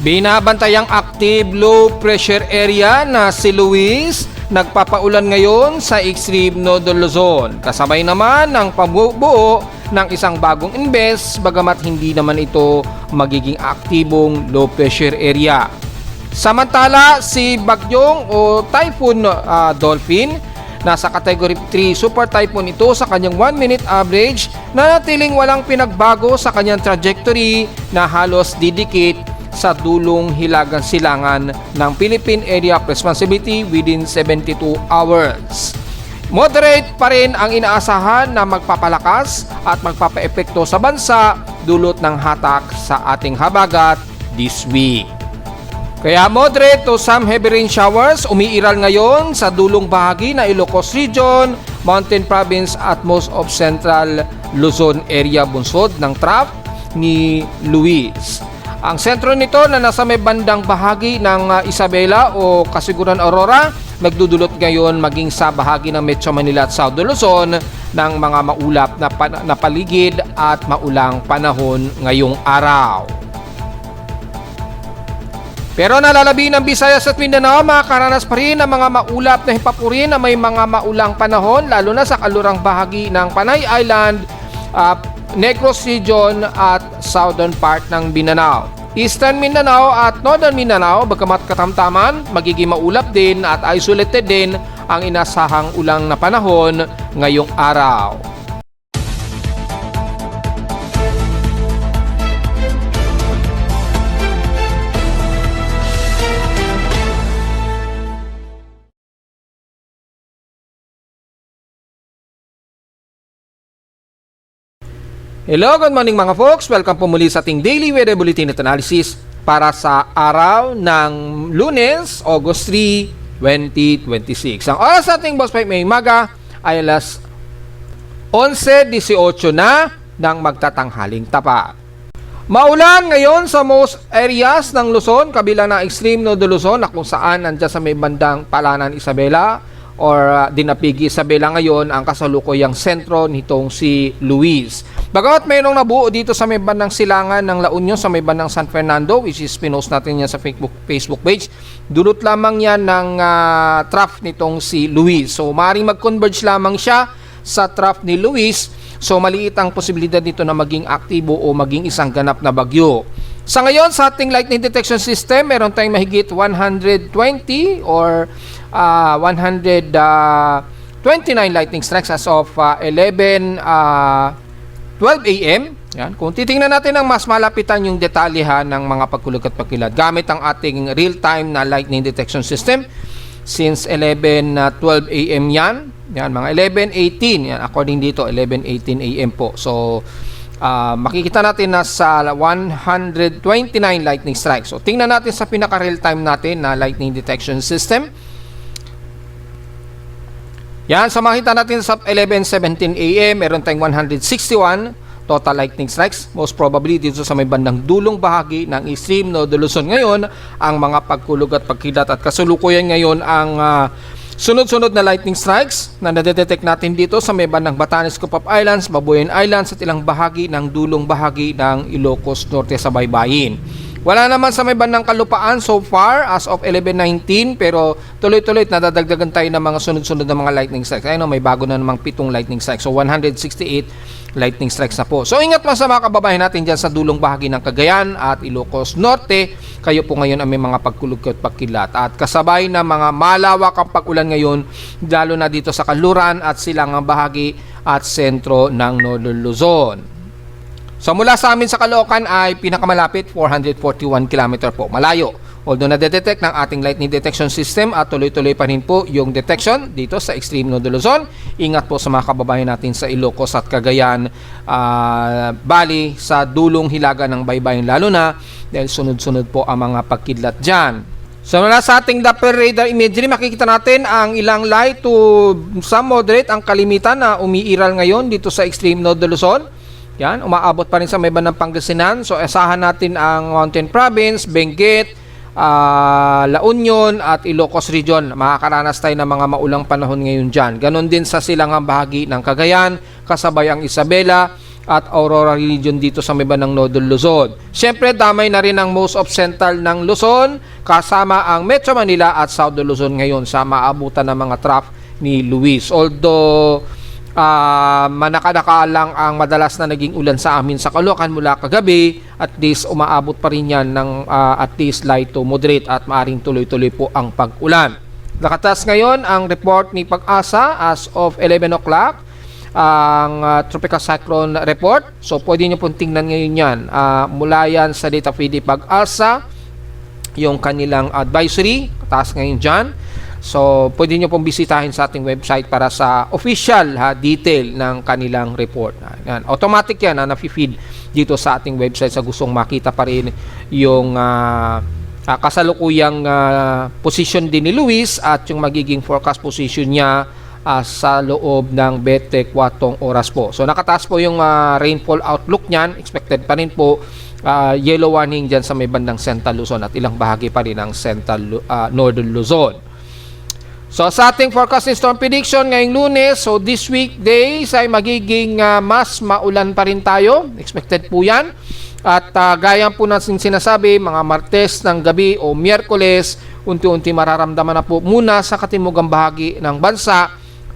Binabantayang active low pressure area na si Luis nagpapaulan ngayon sa extreme Northern Luzon. Kasabay naman ng pagbubuo ng isang bagong invest bagamat hindi naman ito magiging aktibong low pressure area. Samantala si Bagyong o Typhoon Dolphin nasa category 3 super typhoon ito sa kanyang 1 minute average na natiling walang pinagbago sa kanyang trajectory na halos didikit sa dulong hilagang silangan ng Philippine Area of Responsibility within 72 hours. Moderate pa rin ang inaasahan na magpapalakas at magpapaepekto sa bansa dulot ng hatak sa ating habagat this week. Kaya moderate to some heavy rain showers umiiral ngayon sa dulong bahagi na Ilocos Region, Mountain Province at most of Central Luzon area bunsod ng trough ni Luis. Ang sentro nito na nasa may bandang bahagi ng Isabela o Kasiguran Aurora nagdudulot ngayon maging sa bahagi ng Metro Manila at South Luzon ng mga maulap na paligid at maulang panahon ngayong araw. Pero nalalabi ng Visayas at Mindanao, makakaranas pa rin ng mga maulap na hipapurin na may mga maulang panahon lalo na sa kalurang bahagi ng Panay Island, Negros Region at southern part ng Mindanao. Eastern Mindanao at Northern Mindanao, bagamat katamtaman, magiging maulap din at isolated din ang inasahang ulang na panahon ngayong araw. Hello, good morning mga folks. Welcome po muli sa ating Daily Weather Bulletin at Analysis para sa araw ng Lunes, August 3, 2026. Ang oras sa ating Boss Pipe may maga ay alas 11:18 na ng magtatanghaling tapat. Maulan ngayon sa most areas ng Luzon, kabilang ng extreme Northern Luzon na kung saan nandiyan sa may bandang Palanan, Isabela or Dinapigi, Isabela ngayon ang kasalukuyang sentro nitong si Luis. Bagamat mayroong nabuo dito sa may bandang silangan ng La Union sa may bandang San Fernando, which is pinost natin yan sa Facebook page, dulot lamang yan ng trough nitong si Luis. So maaaring mag-converge lamang siya sa trough ni Luis. So maliit ang posibilidad nito na maging aktibo o maging isang ganap na bagyo. Sa ngayon sa ating lightning detection system, meron tayong mahigit 120 or 129 lightning strikes as of 12 a.m. Yan. Kung titingnan natin ang mas malapitan yung detalyehan ng mga pagkulog at pagkilat gamit ang ating real-time na lightning detection system since 11:12 a.m. yan. Yan, mga 11:18 yan according dito 11:18 a.m. po. So makikita natin na sa 129 lightning strikes. So tingnan natin sa pinaka real-time natin na lightning detection system. Yan, so makita natin sa 11:17 a.m. meron tayong 161 total lightning strikes. Most probably dito sa may bandang dulong bahagi ng extreme Northern Luzon ngayon ang mga pagkulog at pagkilat at kasulukuyan ngayon ang sunod-sunod na lightning strikes na nadedetect natin dito sa may bandang Batanes, Cupap Islands, Babuyan Islands at ilang bahagi ng dulong bahagi ng Ilocos Norte sa baybayin. Wala naman sa may bandang kalupaan so far as of 11:19 pero tuloy-tuloy nadadagdagan tayo ng mga sunod-sunod na mga lightning strikes. Ayun, may bago na namang 7 lightning strikes. So 168 lightning strikes na po. So ingat lang sa mga kababayan natin dyan sa dulong bahagi ng Cagayan at Ilocos Norte. Kayo po ngayon ang may mga pagkulog at pagkilat. At kasabay na mga malawak ang pag-ulan ngayon lalo na dito sa kanluran at silangang bahagi at sentro ng Northern Luzon. So mula sa amin sa Caloocan ay pinakamalapit 441 km po malayo. Although na-detect ng ating lightning detection system at tuloy-tuloy pa rin po yung detection dito sa extreme Northern Luzon. Ingat po sa mga kababayan natin sa Ilocos at Cagayan, bali sa dulong hilaga ng baybayin lalo na dahil sunod-sunod po ang mga pagkidlat dyan. So mula sa ating Doppler radar imagery makikita natin ang ilang light to some moderate ang kalimitan na umiiral ngayon dito sa extreme Northern Luzon. Yan, umaabot pa rin sa may bandang Pangasinan. So asahan natin ang Mountain Province, Benguet, La Union at Ilocos Region. Makakaranas tayo ng mga maulang panahon ngayon dyan. Ganon din sa silangang bahagi ng Cagayan, kasabay ang Isabela, at Aurora region dito sa may bandang Northern Luzon. Siyempre, damay na rin ang most of central ng Luzon, kasama ang Metro Manila at Southern Luzon ngayon sa maabutan ng mga trough ni Luis. Although, manaka-naka lang ang madalas na naging ulan sa amin sa Caloocan mula kagabi, at least umaabot pa rin yan ng at least light to moderate at maaring tuloy-tuloy po ang pag-ulan. Nakatas ngayon ang report ni Pag-asa as of 11 o'clock, ang tropical cyclone report. So pwede nyo pong tingnan ngayon yan. Mula yan sa data feed ni Pag-asa, yung kanilang advisory, taas ngayon dyan. So pwede nyo pong bisitahin sa ating website para sa official detail ng kanilang report. Yan. Automatic yan na nafi-feed dito sa ating website sa gustong makita pa rin yung kasalukuyang position din ni Luis at yung magiging forecast position niya sa loob ng 24 oras po. So nakataas po yung rainfall outlook niyan. Expected pa rin po yellow warning dyan sa may bandang Central Luzon at ilang bahagi pa rin ng Central Northern Luzon. So sa ating forecasting storm prediction ngayong Lunes, so this week days ay magiging mas maulan pa rin tayo. Expected po yan. At gaya po natin sinasabi, mga Martes ng gabi o Miyerkules, unti-unti mararamdaman na po muna sa katimugang bahagi ng bansa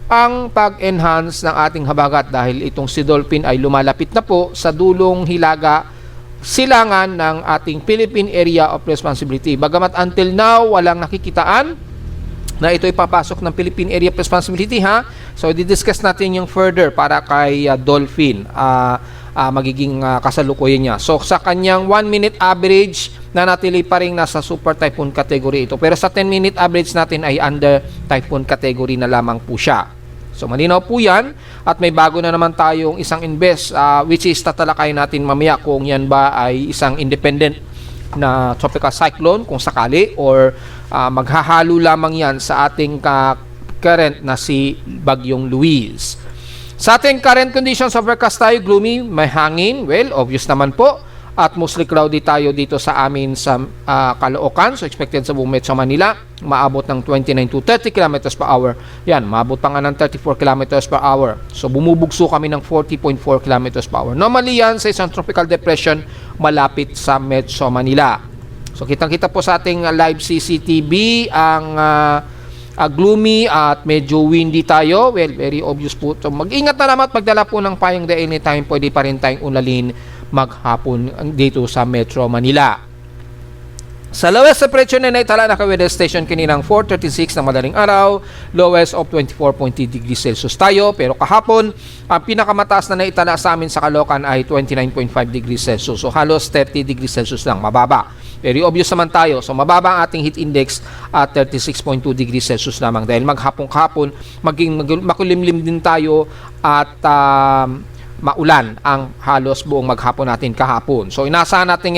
ang pag-enhance ng ating habagat dahil itong si Dolphin ay lumalapit na po sa dulong hilaga silangan ng ating Philippine Area of Responsibility. Bagamat until now, walang nakikitaan na ito ay papasok ng Philippine Area of Responsibility So, didiscuss natin yung further para kay Dolphin. Magiging kasalukuyan niya. So, sa kanyang 1-minute average, nanatili pa rin nasa super typhoon category ito. Pero sa 10-minute average natin ay under typhoon category na lamang po siya. So, malinaw po yan. At may bago na naman tayong isang invest, which is tatalakayin natin mamaya kung yan ba ay isang independent na tropical cyclone, kung sakali, or maghahalo lamang yan sa ating current na si Bagyong Luis. Sa ating current conditions of forecast tayo, gloomy, may hangin. Well, obvious naman po. At mostly cloudy tayo dito sa amin sa Caloocan. So, expected sa buong Metro Manila, maabot ng 29 to 30 km per hour. Yan, maabot pa nga ng 34 km per hour. So, bumubugso kami ng 40.4 km per hour. Normally yan sa isang tropical depression malapit sa Metro Manila. So, kitang-kita po sa ating live CCTV ang gloomy at medyo windy tayo. Well, very obvious po. So, mag-ingat na naman at magdala po ng payong dahil anytime pwede pa rin tayong ulalin maghapon dito sa Metro Manila. Sa lowest temperature na naitala na ka-weather station kaninang 4:36 ng madaling araw, lowest of 24.3 degrees Celsius tayo. Pero kahapon, ang pinakamataas na naitala sa amin sa Caloocan ay 29.5 degrees Celsius. So halos 30 degrees Celsius lang, mababa. Very obvious naman tayo. So mababa ang ating heat index at 36.2 degrees Celsius lamang dahil maghapon-kahapon makulimlim din tayo at maulan ang halos buong maghapon natin kahapon. So inasahan natin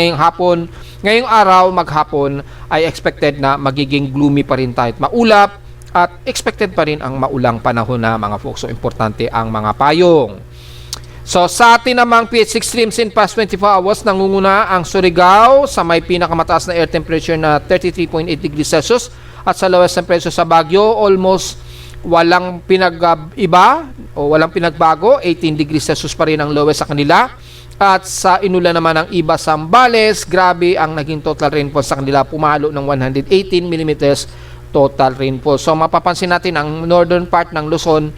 ngayong araw maghapon ay expected na magiging gloomy pa rin tayo at maulap at expected pa rin ang maulang panahon na mga folks. So importante ang mga payong. So sa atin namang PH extremes in past 24 hours, nangunguna ang Surigao sa may pinakamataas na air temperature na 33.8 degrees Celsius at sa lowest temperature sa Baguio almost walang pinag-iba o walang pinagbago, 18 degrees Celsius pa rin ang lowest sa kanila. At sa Inula naman ang Iba, Zambales, grabe ang naging total rainfall sa kanila, pumalo ng 118 mm total rainfall. So mapapansin natin ang northern part ng Luzon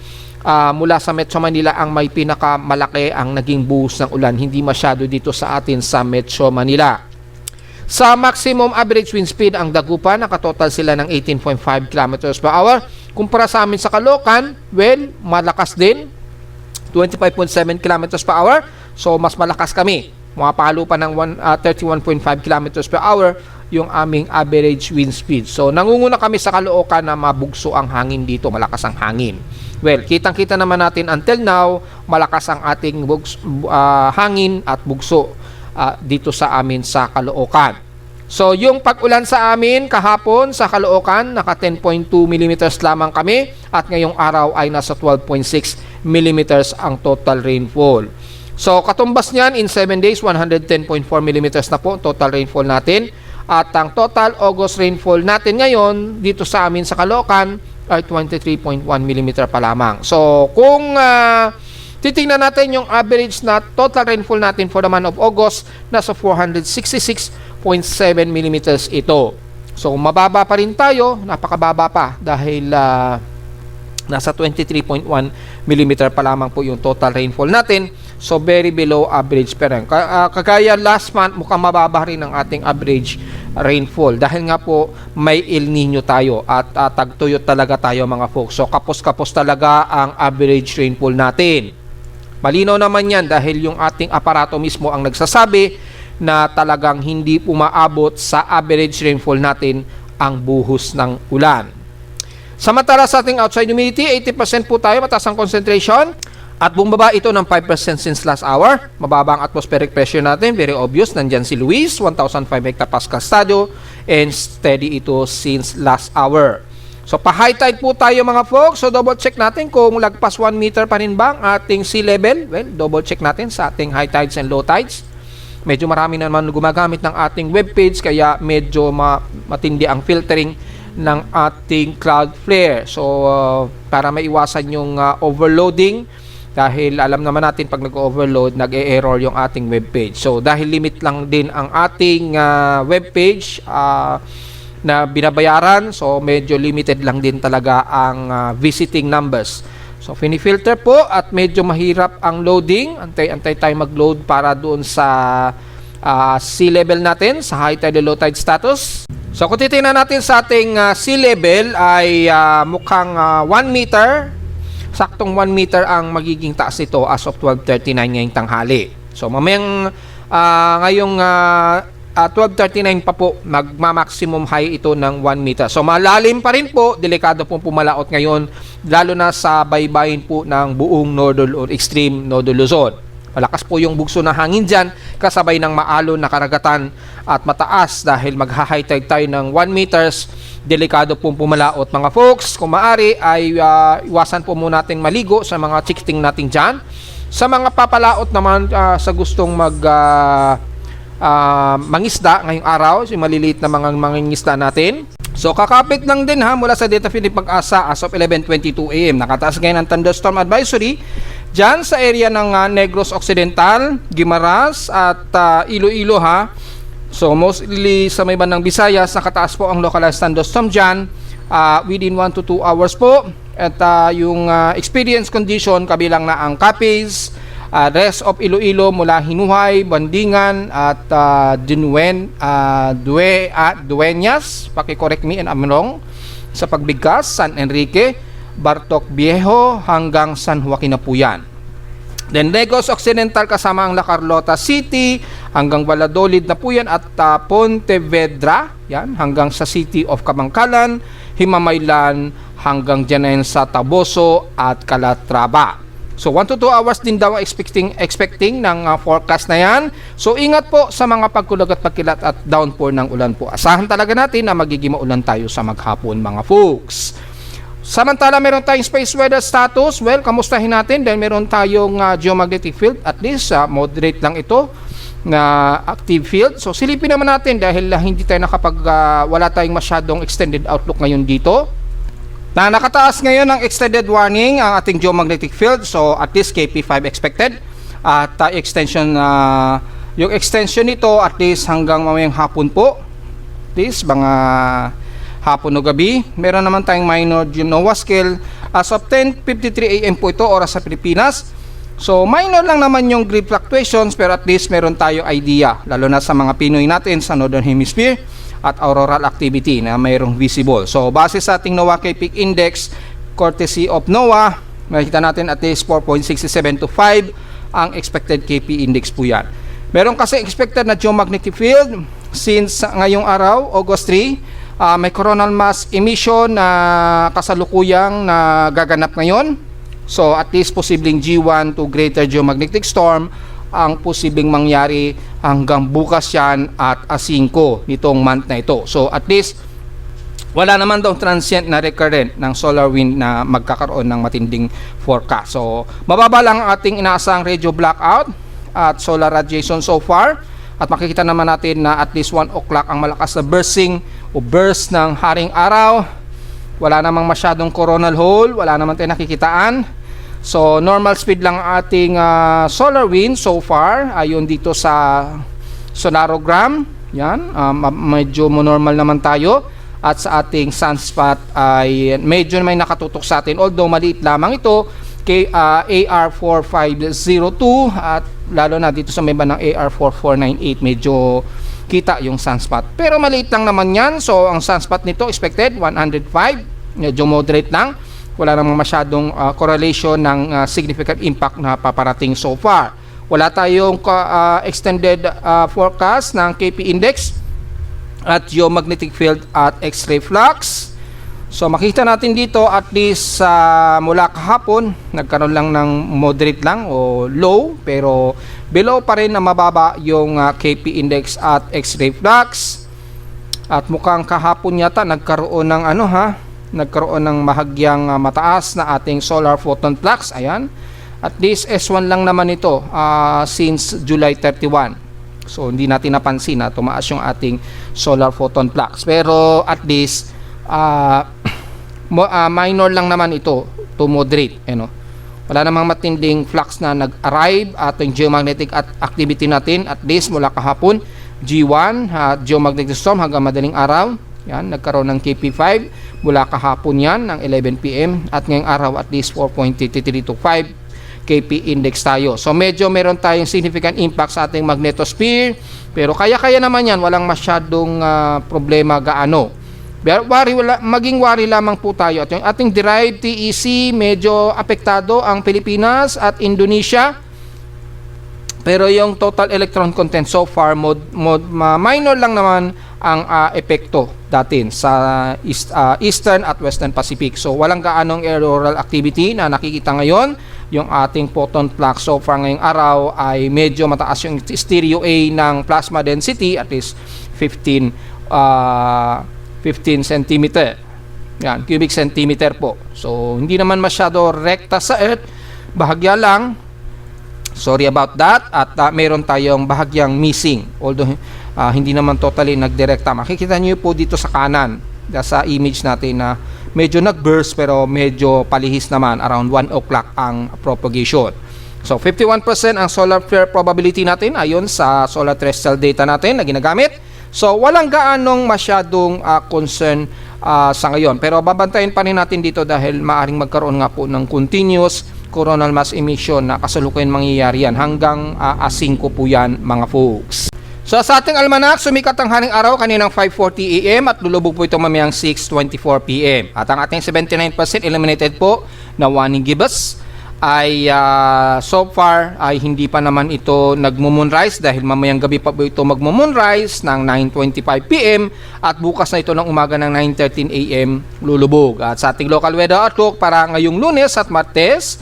mula sa Metro Manila ang may pinakamalaki ang naging buhos ng ulan, hindi masyado dito sa atin sa Metro Manila. Sa maximum average wind speed ang Dagupan, nakatotal sila ng 18.5 km per hour. Kumpara sa amin sa Caloocan, well, malakas din, 25.7 km per hour. So, mas malakas kami. Mapalo pa ng 31.5 km per hour yung aming average wind speed. So, nangunguna kami sa Caloocan na mabugso ang hangin dito, malakas ang hangin. Well, kitang-kita naman natin until now, malakas ang ating hangin at bugso dito sa amin sa Caloocan. So, yung pag-ulan sa amin kahapon sa Caloocan, naka 10.2 mm lamang kami at ngayong araw ay nasa 12.6 mm ang total rainfall. So, katumbas niyan in 7 days, 110.4 mm na po total rainfall natin. At ang total August rainfall natin ngayon dito sa amin sa Caloocan ay 23.1 mm pa lamang. So, kung Titingnan natin yung average na total rainfall natin for the month of August, nasa 466.7 millimeters ito. So mababa pa rin tayo, napakababa pa dahil nasa 23.1 millimeter pa lamang po yung total rainfall natin. So very below average pa rin. Kagaya last month, mukhang mababa rin ang ating average rainfall dahil nga po may El Nino tayo at tagtuyot talaga tayo mga folks. So kapos-kapos talaga ang average rainfall natin. Malinaw naman yan dahil yung ating aparato mismo ang nagsasabi na talagang hindi umaabot sa average rainfall natin ang buhos ng ulan. Samantala sa ating outside humidity, 80% po tayo, mataas ang concentration. At bumaba ito ng 5% since last hour. Mababa ang atmospheric pressure natin. Very obvious. Nandyan si Luis, 1,005 hectopascal stadio. And steady ito since last hour. So, pa-high tide po tayo mga folks. So, double check natin kung lagpas 1 meter pa rin ba ang ating sea level. Well, double check natin sa ating high tides and low tides. Medyo marami naman gumagamit ng ating webpage. Kaya medyo matindi ang filtering ng ating Cloudflare. So, para maiwasan yung overloading. Dahil alam naman natin pag nag-overload, nag-e-error yung ating webpage. So dahil limit lang din ang ating webpage na binabayaran, so medyo limited lang din talaga ang visiting numbers. So fini-filter po at medyo mahirap ang loading. Antay tayo mag-load para doon sa sea level natin, sa high tide and low tide status. So kung titingnan natin sa ating sea level ay mukhang 1 meter. Saktong 1 meter ang magiging taas nito as of 12:39 ngayong tanghali. So mamayang ngayong 12:39 pa po magma-maximum high ito ng 1 meter. So malalim pa rin po, delikado pong pumalaot ngayon lalo na sa baybayin po ng buong Northern or Extreme Northern Luzon. Malakas po yung bugso ng hangin dyan kasabay ng maalon na karagatan at mataas dahil magha-high tide tayo ng 1 meters. Delikado pong pumalaot mga folks. Kung maaari ay iwasan po muna natin maligo sa mga chikting natin dyan. Sa mga papalaot naman sa gustong mangisda ngayong araw, yung maliliit na mga mangingisda natin. So kakapit lang din mula sa Data Philippine Pag-asa as of 11:22 AM. Nakataas ngayon ang thunderstorm advisory dyan sa area ng Negros Occidental, Guimaras at Iloilo So mostly sa may bandang Visayas, nakataas po ang localized thunderstorm dyan within 1 to 2 hours po. At yung experience condition kabilang na ang Capiz, rest of Iloilo mula Hinuhay, Bandingan at Dueñas, paki-correct me and I'm wrong, sa pagbigkas, San Enrique, Bartok Viejo hanggang San Joaquin na po yan. Then Negros Occidental kasama ang La Carlota City hanggang Valladolid na po yan at Pontevedra yan, hanggang sa City of Kabangkalan, Himamaylan hanggang dyan sa Taboso at Calatrava. So 1 to 2 hours din daw expecting ng forecast na yan. So ingat po sa mga pagkulog at pagkilat at downpour ng ulan po. Asahan talaga natin na magiging maulan tayo sa maghapon mga folks. Samantala meron tayong space weather status. Well, kamustahin natin dahil meron tayong geomagnetic field. At least moderate lang ito na active field. So silipin naman natin dahil hindi tayo wala tayong masyadong extended outlook ngayon dito. Nakataas ngayon ang extended warning ang ating geomagnetic field. So at least KP5 expected. At yung extension nito at least hanggang mamayang hapon po. At least mga hapon o gabi. Meron naman tayong minor NOAA scale as of 10:53 AM po ito, oras sa Pilipinas. So minor lang naman yung grid fluctuations pero at least meron tayo idea lalo na sa mga Pinoy natin sa Northern Hemisphere at auroral activity na mayroong visible. So base sa ating NOAA K-Peak Index courtesy of NOAA, makikita natin at least 4.67 to 5 ang expected KP index po yan. Meron kasi expected na geomagnetic field since ngayong araw, August 3. May coronal mass emission na kasalukuyang na gaganap ngayon. So at least posibleng G1 to greater geomagnetic storm ang posibleng mangyari hanggang bukas yan at 5 nitong month na ito. So at least wala naman daw transient na recurrent ng solar wind na magkakaroon ng matinding forecast. So mababa lang ang ating inaasahang radio blackout at solar radiation so far. At makikita naman natin na at least 1 o'clock ang malakas na bursting o burst ng haring araw. Wala namang masyadong coronal hole, wala naman tayong nakikitaan. So normal speed lang ating solar wind so far ayon dito sa sonorogram. Yan, medyo normal naman tayo. At sa ating sunspot ay medyo may nakatutok sa atin, although maliit lamang ito kay AR4502 at lalo na dito sa may bandang AR4498 medyo kita yung sunspot, pero maliit lang naman yan. So ang sunspot nito expected 105, medyo moderate lang, wala namang masyadong correlation ng significant impact na paparating so far. Wala tayong extended forecast ng KP index at geomagnetic field at X-ray flux. So makita natin dito at least mula kahapon nagkaroon lang ng moderate lang o low, pero below pa rin na mababa yung KP index at X-ray flux. At mukhang kahapon yata nagkaroon ng nagkaroon ng bahagyang mataas na ating solar photon flux. Ayan. At least S1 lang naman ito since July 31. So hindi natin napansin na tumaas yung ating solar photon flux, pero at least minor lang naman ito to moderate, wala namang matinding flux na nag-arrive at yung geomagnetic activity natin at least mula kahapon G1 geomagnetic storm hanggang madaling araw. Yan, nagkaroon ng KP5 mula kahapon yan ng 11 PM at ngayong araw at least 4.3325 KP index tayo. So medyo meron tayong significant impact sa ating magnetosphere, pero kaya-kaya naman yan, walang masyadong problema gaano. Maging worry lamang po tayo at yung ating derived TEC medyo apektado ang Pilipinas at Indonesia, pero yung total electron content so far minor lang naman ang epekto datin sa Eastern at Western Pacific. So walang gaanong auroral activity na nakikita ngayon. Yung ating photon flux so far ngayong araw ay medyo mataas yung stereo A ng plasma density, at least 15 cm. Yan, cubic centimeter po. So hindi naman masyado rekta sa Earth, bahagya lang. Sorry about that. At meron tayong bahagyang missing, although hindi naman totally nagdirekta. Makikita niyo po dito sa kanan sa image natin na medyo nag-burst pero medyo palihis naman, around 1 o'clock ang propagation. So 51% ang solar flare probability natin ayon sa solar terrestrial data natin na ginagamit. So walang gaanong masyadong concern sa ngayon, pero babantayan pa rin natin dito dahil maaring magkaroon nga po ng continuous coronal mass emission na kasalukuyan mangyayari yan hanggang A5 po yan mga folks. So sa ating almanac, sumikat ang haring araw kaninang 5:40 AM at lulubog po ito mamayang 6:24 PM. At ang ating 79% illuminated po na warning gibbous ay so far ay hindi pa naman ito nagmo-moonrise dahil mamayang gabi pa po ito magmo-moonrise ng 9:25 PM at bukas na ito ng umaga ng 9:13 AM lulubog. At sa ating local weather outlook para ngayong Lunes at Martes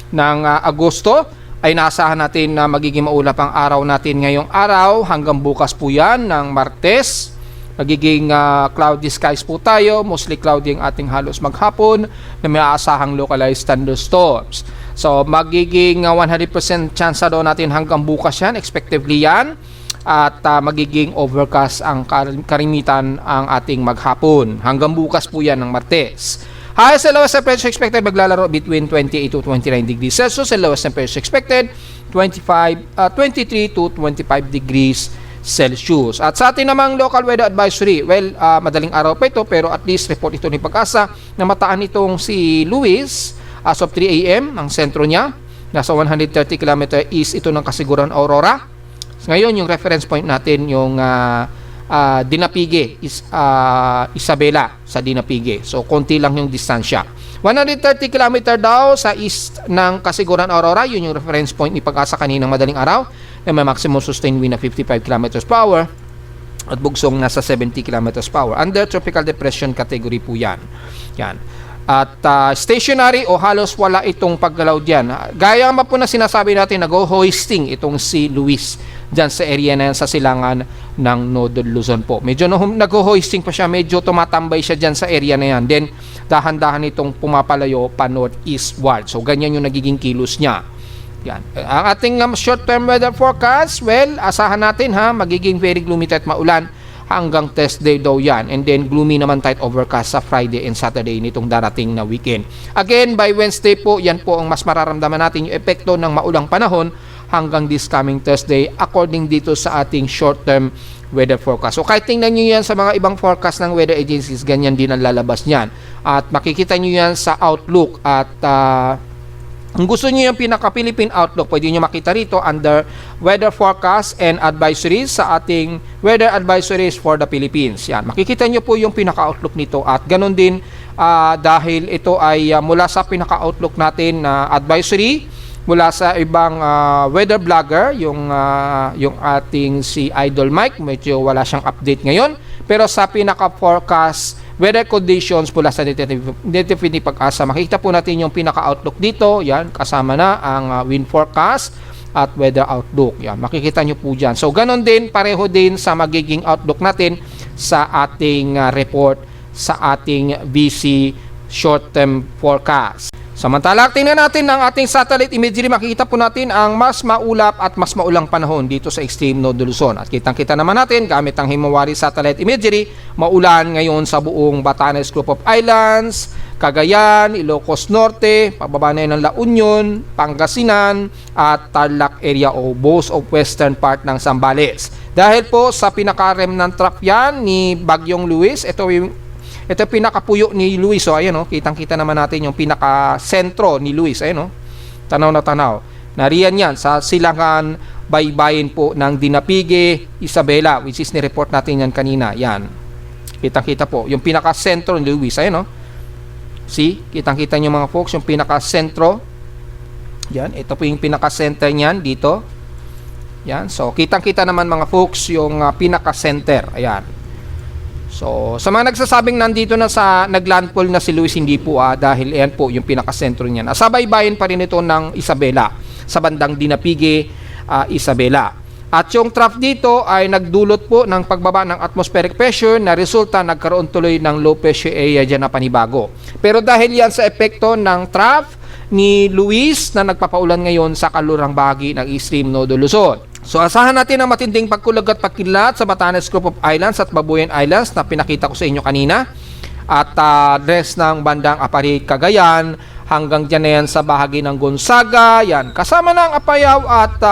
ng Agosto ay naasahan natin na magiging maulap ang araw natin ngayong araw hanggang bukas po yan ng Martes. Magiging cloudy skies po tayo, mostly cloudy ang ating halos maghapon na may aasahang localized thunderstorms. So magiging 100% chance daw natin hanggang bukas yan, expectively yan. At magiging overcast ang karimitan ang ating maghapon. Hanggang bukas po yan ng Martes. Highest and lowest temperature expected maglalaro between 28 to 29 degrees Celsius and lowest temperature expected 23 to 25 degrees Celsius. At sa atin namang local weather advisory, well, madaling araw pa ito pero at least report ito ni Pag-asa na mataan itong si Luis as of 3 AM ang sentro niya. Nasa 130 km east ito ng Kasiguran Aurora. Ngayon yung reference point natin yung Dinapige, Isabela sa Dinapige. So konti lang yung distansya. 130 km daw sa east ng Kasiguran Aurora, yun yung reference point ni Pag-asa kaninang madaling araw na may maximum sustained wind na 55 km per hour at bugsong nasa 70 km per hour. Under tropical depression category po yan. Yan. At stationary o halos wala itong paggalaw diyan. Gaya nga po na sinasabi natin, nag-hoisting itong si Luis dyan sa area na yan sa silangan ng Northern Luzon po. Medyo nag-hoisting pa siya, medyo tumatambay siya dyan sa area na yan. Then dahan-dahan itong pumapalayo pa northeastward. So ganyan yung nagiging kilos niya. Yan. Ang ating short-term weather forecast, well, asahan natin magiging very gloomy at maulan hanggang Thursday daw yan. And then gloomy naman tight overcast sa Friday and Saturday nitong darating na weekend. Again, by Wednesday po, yan po ang mas mararamdaman natin yung epekto ng maulang panahon hanggang this coming Thursday according dito sa ating short-term weather forecast. So kahit tingnan nyo yan sa mga ibang forecast ng weather agencies, ganyan din ang lalabas niyan. At makikita nyo yan sa Outlook. At kung gusto nyo yung pinaka-Philippine Outlook, pwede nyo makita rito under weather forecast and advisories sa ating weather advisories for the Philippines. Yan, makikita nyo po yung pinaka-outlook nito. At ganun din dahil ito ay mula sa pinaka-outlook natin na advisory mula sa ibang weather vlogger, yung ating si Idol Mike, medyo wala siyang update ngayon. Pero sa pinaka-forecast weather conditions mula sa Native Pag-asa, makikita po natin yung pinaka-outlook dito. Yan, kasama na ang wind forecast at weather outlook. Yan, makikita nyo po dyan. So, ganon din, pareho din sa magiging outlook natin sa ating report sa ating BC short-term forecast. Samantala, tingnan natin ang ating satellite imagery. Makikita po natin ang mas maulap at mas maulang panahon dito sa extreme North Luzon. At kitang-kita naman natin gamit ang Himawari satellite imagery, maulan ngayon sa buong Batanes Group of Islands, Cagayan, Ilocos Norte, pababa na yun ng La Union, Pangasinan, at Tarlac area o both of western part ng Zambales. Dahil po sa pinaka-remnant track yan ni Bagyong Luis, ito pinakapuyo ni Luis. So ayan, kitang-kita naman natin yung pinaka-sentro ni Luis. Ayan, tanaw na tanaw. Nariyan yan sa silangan baybayin po ng Dinapige, Isabela, which is ni-report natin yan kanina. Yan. Kitang-kita po yung pinaka-sentro ni Luis. Ayan, see, kitang-kita nyo mga folks yung pinaka-sentro. Yan, ito po yung pinaka-center niyan dito. Yan, so kitang-kita naman mga folks yung pinaka-center. Ayan. So, sa mga nagsasabing nandito na sa naglandfall na si Luis, hindi po dahil yan po yung pinakasentro niyan. Sabaybayin pa rin ito ng Isabela, sa bandang Dinapige, Isabela. At yung trough dito ay nagdulot po ng pagbaba ng atmospheric pressure na resulta nagkaroon tuloy ng low pressure area dyan na panibago. Pero dahil yan sa epekto ng trough ni Luis na nagpapaulan ngayon sa kalurang bahagi ng extreme North Luzon. So asahan natin ang matinding pagkulog at pagkidlat sa Batanes Group of Islands at Babuyan Islands na pinakita ko sa inyo kanina. At rest ng bandang Apari, Cagayan, hanggang dyan na yan sa bahagi ng Gonzaga. Yan, kasama ng Apayao at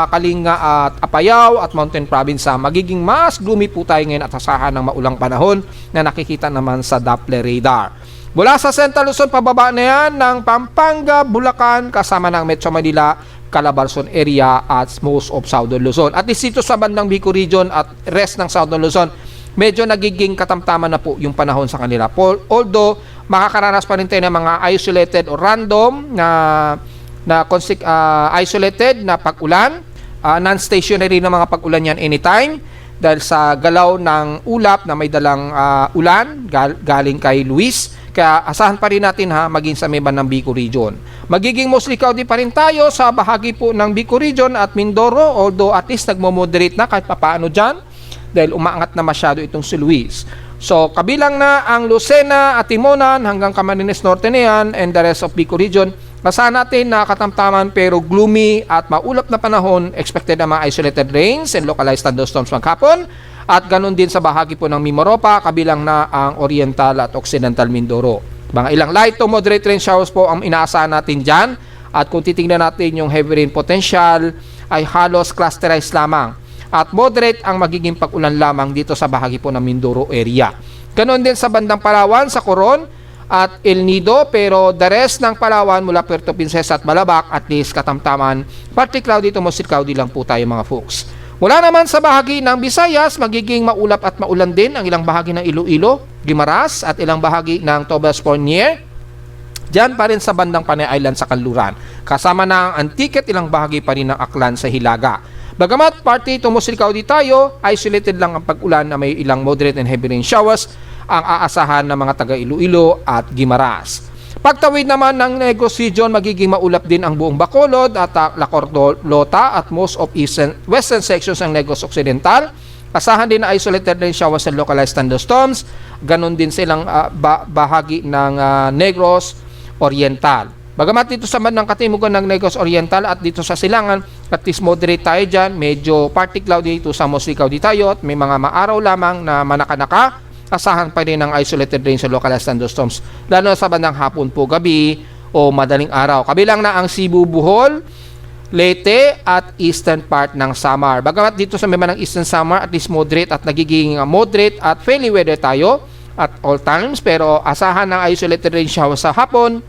Kalinga at Apayao at Mountain Province. Magiging mas gloomy po tayo ngayon at asahan ng maulang panahon na nakikita naman sa Doppler radar. Mula sa Central Luzon, pababa na yan ng Pampanga, Bulacan, kasama ng Metro Manila, Calabarzon area at most of Southern Luzon. At least dito sa bandang Bicol region at rest ng Southern Luzon, medyo nagiging katamtaman na po yung panahon sa kanila. Although, makakaranas pa rin tayo ng mga isolated or random na isolated na pag-ulan. Non-stationary na mga pag-ulan yan anytime. Dahil sa galaw ng ulap na may dalang ulan galing kay Luis. Kaya asahan pa rin natin maging sa may bandang Bicol region. Magiging mostly cloudy pa rin tayo sa bahagi po ng Bicol region at Mindoro, although at least nagmo-moderate na kahit papaano dyan dahil umaangat na masyado itong si Luis. So kabilang na ang Lucena at Timonan hanggang Camarines Norte na yan and the rest of Bicol region. Asahan natin na katamtaman pero gloomy at maulap na panahon, expected na mga isolated rains and localized thunderstorms maghapon. At ganun din sa bahagi po ng Mimaropa, kabilang na ang Oriental at Occidental Mindoro. Mga ilang light to moderate rain showers po ang inaasahan natin dyan. At kung titingnan natin yung heavy rain potential, ay halos clusterized lamang. At moderate ang magiging pag-ulan lamang dito sa bahagi po ng Mindoro area. Ganun din sa bandang Palawan, sa Coron at El Nido, pero the rest ng Palawan mula Puerto Princesa at Balabac, at least katamtaman, partly cloudy to mostly cloudy lang po tayo mga folks. Mula naman sa bahagi ng Visayas, magiging maulap at maulan din ang ilang bahagi ng Iloilo, Guimaras at ilang bahagi ng Tobas Pornier. Diyan pa rin sa bandang Panay Island sa Kanluran. Kasama na ang Antique at ilang bahagi pa rin ng Aklan sa Hilaga. Bagamat partly to mostly cloudy tayo, isolated lang ang pag-ulan na may ilang moderate and heavy rain showers ang aasahan ng mga taga Iloilo at Guimaras. Pagtawid naman ng Negros region, magiging maulap din ang buong Bacolod at La Cortolota at most of western sections ng Negros Occidental. Asahan din na isolated rain showers and localized thunderstorms. Ganon din silang bahagi ng Negros Oriental. Bagamat dito sa bandang katimugan ng Negros Oriental at dito sa silangan, at least moderate tayo dyan. Medyo partly cloudy to sa mostly cloudy tayo at may mga maaraw lamang na manaka-naka. Asahan pa rin ng isolated rain sa localized thunderstorms lalo sa bandang hapon po, gabi o madaling araw. Kabilang na ang Cebu, Bohol, Leyte at eastern part ng Samar. Bagamat dito sa may ng eastern Samar at least moderate at nagiging moderate at fairly weather tayo at all times, pero asahan ng isolated rain shower sa hapon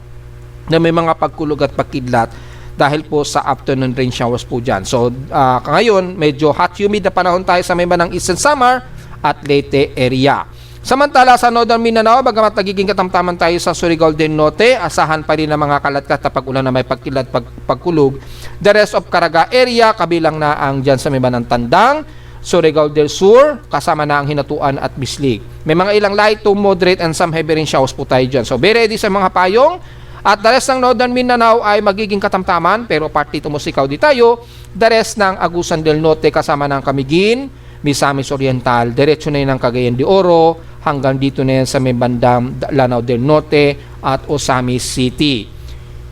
na may mga pagkulog at pagkidlat dahil po sa afternoon rain showers po dyan. So, ngayon, medyo hot humid na panahon tayo sa may ng eastern Samar at Leyte area. Samantala sa Northern Mindanao, bagamat nagiging katamtaman tayo sa Surigao del Norte, asahan pa rin ng mga kalatkat na pag-ulan na may pagkilat pagkulog. The rest of Caraga area, kabilang na ang dyan sa may ng Tandang, Surigao del Sur, kasama na ang Hinatuan at Bislig. May mga ilang light to moderate and some heavy rain showers po tayo dyan. So be ready sa mga payong. At the rest ng Northern Mindanao ay magiging katamtaman, pero partly tumusikaw di tayo. The rest ng Agusan del Norte, kasama ng Camiguin, Misamis Oriental, diretso na yun ng Cagayan de Oro, hanggang dito na yan sa may bandang Lanao del Norte at Osamis City.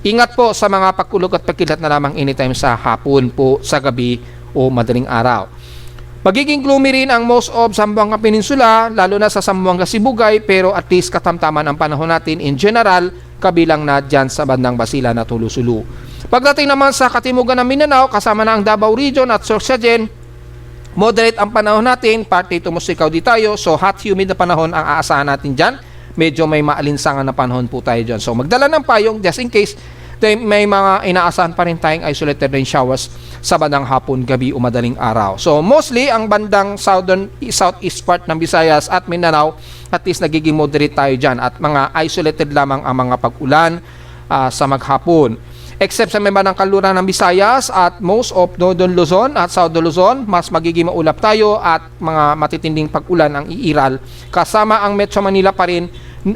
Ingat po sa mga pagkulog at pagkilat na lamang anytime sa hapon po, sa gabi o madaling araw. Magiging gloomy rin ang most of Zamboanga Peninsula, lalo na sa Zamboanga Sibugay, pero at least katamtaman ang panahon natin in general, kabilang na dyan sa bandang Basilan at Hulusulu. Pagdating naman sa katimugan ng Mindanao, kasama na ang Davao Region at Sorsogon, moderate ang panahon natin, partly tumusikaw di tayo, so hot humid na panahon ang aasahan natin dyan. Medyo may maalinsangan na panahon po tayo dyan. So magdala ng payong just in case may mga inaasahan pa rin tayong isolated rain showers sa bandang hapon, gabi o madaling araw. So mostly ang bandang southeast part ng Visayas at Mindanao, at least nagiging moderate tayo dyan at mga isolated lamang ang mga pag-ulan sa maghapon. Except sa may bandang kaluran ng Visayas at most of Northern Luzon at Southern Luzon, mas magiging maulap tayo at mga matitinding pag-ulan ang iiral. Kasama ang Metro Manila pa rin,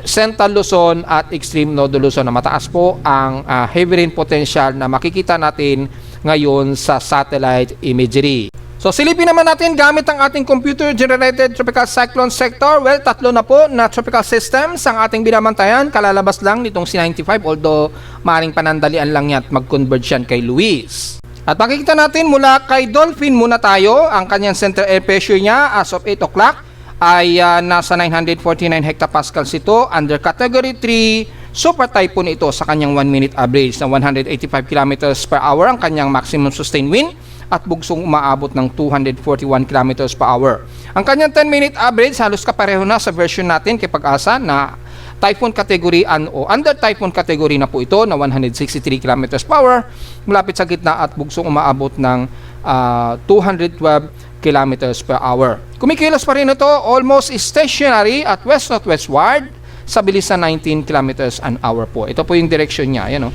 Central Luzon at Extreme Northern Luzon na mataas po ang heavy rain potential na makikita natin ngayon sa satellite imagery. So silipin naman natin gamit ang ating computer-generated tropical cyclone sector. Well, tatlo na po na tropical systems ang ating binabantayan. Kalalabas lang nitong C95, although maaaring panandalian lang yan at mag-converge yan kay Luis. At makikita natin mula kay Dolphin muna tayo. Ang kanyang center air pressure niya as of 8 o'clock ay nasa 949 hectopascals ito. Under category 3, super typhoon ito sa kanyang 1 minute average na 185 km per hour ang kanyang maximum sustained wind at bugsong umaabot ng 241 km per hour. Ang kanyang 10-minute average halos kapareho na sa version natin kay Pag-asa na typhoon category o under typhoon category na po ito na 163 km per hour, malapit sa gitna at bugsong umaabot ng 212 km per hour. Kumikilos pa rin ito almost stationary at west-northwestward sa bilis na 19 km an hour po. Ito po yung direction niya. Ayan,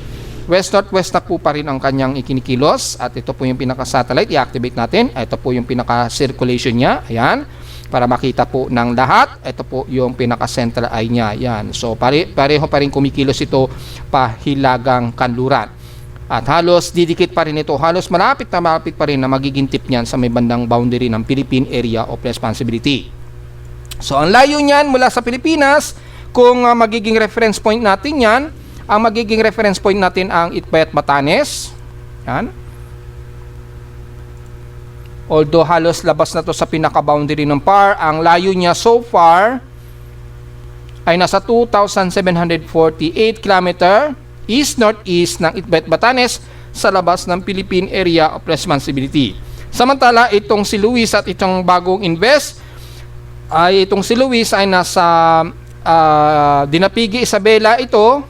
west-northwest na po pa rin ang kanyang ikinikilos at ito po yung pinaka-satellite. I-activate natin. Ito po yung pinaka-circulation niya. Ayan. Para makita po ng lahat. Ito po yung pinaka-central eye niya. Ayan. So, pareho pa rin kumikilos ito pahilagang kanluran. At halos didikit pa rin ito. Halos malapit pa rin na magiging tip niyan sa may bandang boundary ng Philippine Area of Responsibility. So, ang layo niyan mula sa Pilipinas, kung magiging reference point natin yan, ang magiging reference point natin ang Itbayat Batanes. Yan. Although halos labas na to sa pinaka-boundary ng PAR, ang layo niya so far ay nasa 2,748 km east-northeast ng Itbayat Batanes sa labas ng Philippine Area of Responsibility. Samantala, itong si Luis at itong bagong invest itong si Luis ay nasa Dinapigi, Isabela ito.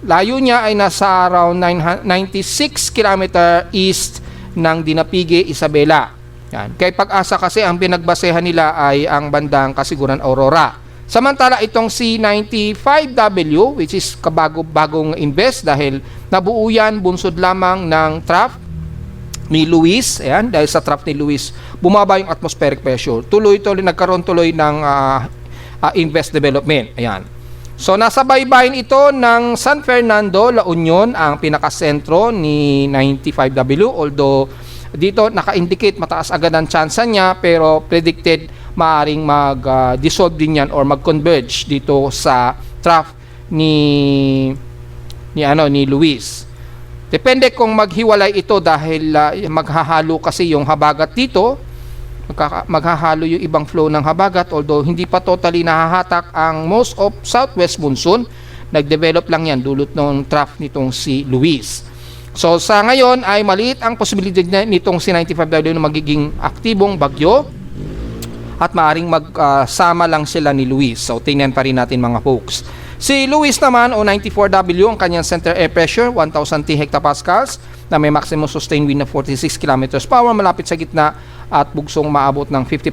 Layo niya ay nasa around 96 km east ng Dinapigi, Isabela. Yan. Kay Pag-asa kasi ang pinagbasehan nila ay ang bandang Kasiguran, Aurora. Samantala itong C95W, which is bagong invest dahil nabuo yan bunsod lamang ng trough ni Luis. Ayan, dahil sa trough ni Luis, bumaba yung atmospheric pressure. Nagkaroon tuloy ng invest development. Ayan. So, nasa baybayin ito ng San Fernando, La Union, ang pinakasentro ni 95W. Although, dito naka-indicate mataas agad ang tsansa niya, pero predicted maaring mag-dissolve din yan or mag-converge dito sa trough ni Luis. Depende kung maghiwalay ito dahil maghahalo kasi yung habagat dito, maghahalo yung ibang flow ng habagat, although hindi pa totally nahahatak ang most of southwest monsoon. Nagdevelop lang yan dulot ng trough nitong si Luis. So sa ngayon ay maliit ang posibilidad nitong si 95W na magiging aktibong bagyo at maaring magsama lang sila ni Luis. So tingnan pa rin natin mga folks. Si Luis naman o 94W, ang kanyang center air pressure 1000 hectopascals na may maximum sustained wind na 46 km per hour malapit sa gitna at bugsong maabot ng 60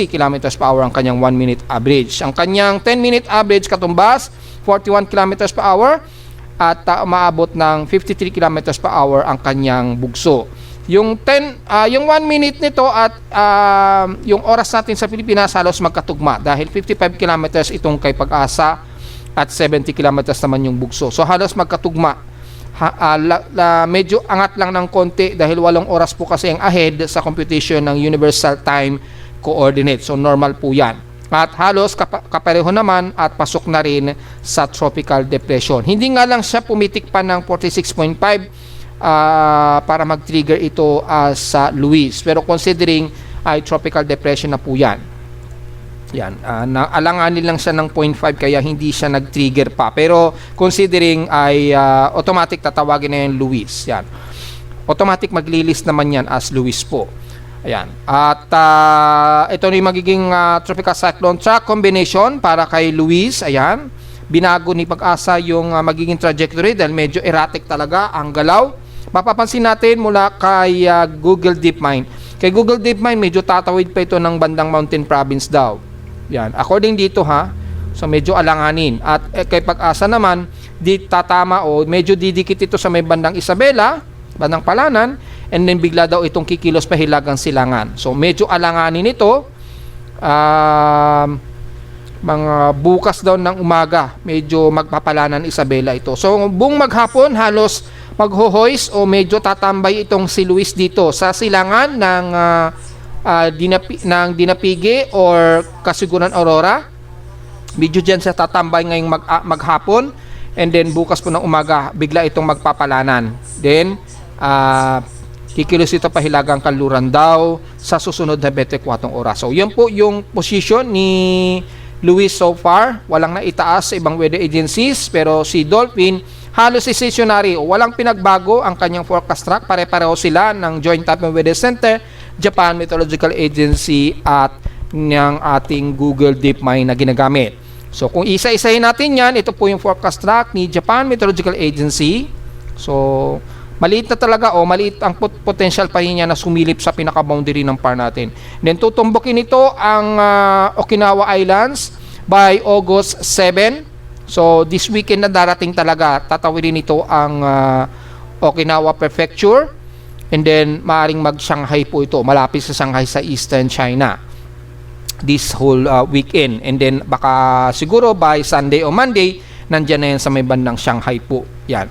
km per hour ang kanyang 1 minute average. Ang kanyang 10 minute average katumbas 41 km per hour at maabot ng 53 km per hour ang kanyang bugso. Yung 1 minute nito at yung oras natin sa Pilipinas halos magkatugma dahil 55 km itong kay Pag-asa at 70 km naman yung bugso. So halos magkatugma. Medyo angat lang ng konti dahil 8 oras po kasi ang ahead sa computation ng Universal Time Coordinate. So normal po yan. At halos kapareho naman at pasok na rin sa tropical depression. Hindi nga lang siya pumitik pa ng 46.5 para mag-trigger ito sa Luis. Pero considering ay tropical depression na po yan. Yan, alanganin lang siya ng 0.5 kaya hindi siya nag-trigger pa. Pero considering ay automatic tatawagin na yung Luis. Yan. Automatic maglilist naman yan as Luis po. Ayan. At ito na yung magiging tropical cyclone track combination para kay Luis. Ayan. Binago ni Pag-asa yung magiging trajectory dahil medyo erratic talaga ang galaw. Mapapansin natin mula kay Google DeepMind. Kay Google DeepMind medyo tatawid pa ito ng bandang Mountain Province daw. Yan. According dito ha. So medyo alanganin. At kay Pag-asa naman, tatama o medyo didikit ito sa may bandang Isabela, bandang Palanan, and then bigla daw itong kikilos pa Hilagang Silangan. So medyo alanganin ito. Mga bukas daw ng umaga, medyo magpapalanan Isabela ito. So buong maghapon halos maghohoys o medyo tatambay itong si Luis dito sa silangan ng Dinapige or Kasiguran Aurora. Medyo dyan siya tatambay ngayong maghapon, and then bukas po ng umaga bigla itong magpapalanan. Then kikilos ito pa Hilagang Kanluran daw sa susunod na 24 oras. So yan po yung position ni Luis so far. Walang naitaas sa ibang weather agencies, pero si Dolphin halos stationary o walang pinagbago ang kanyang forecast track. Pare-pareho sila ng Joint Typhoon Weather Center, Japan Meteorological Agency at ng ating Google DeepMind na ginagamit. So kung isa-isahin natin yan, ito po yung forecast track ni Japan Meteorological Agency. So maliit na talaga o maliit ang potential pa niya na sumilip sa pinaka-boundary ng par natin. Then tutumbukin ito ang Okinawa Islands by August 7. So this weekend na darating talaga, tatawidin ito ang Okinawa Prefecture, and then maaring mag-Shanghai po ito, malapit sa Shanghai sa Eastern China this whole weekend, and then baka siguro by Sunday o Monday nandyan na yan sa may bandang Shanghai po. Yan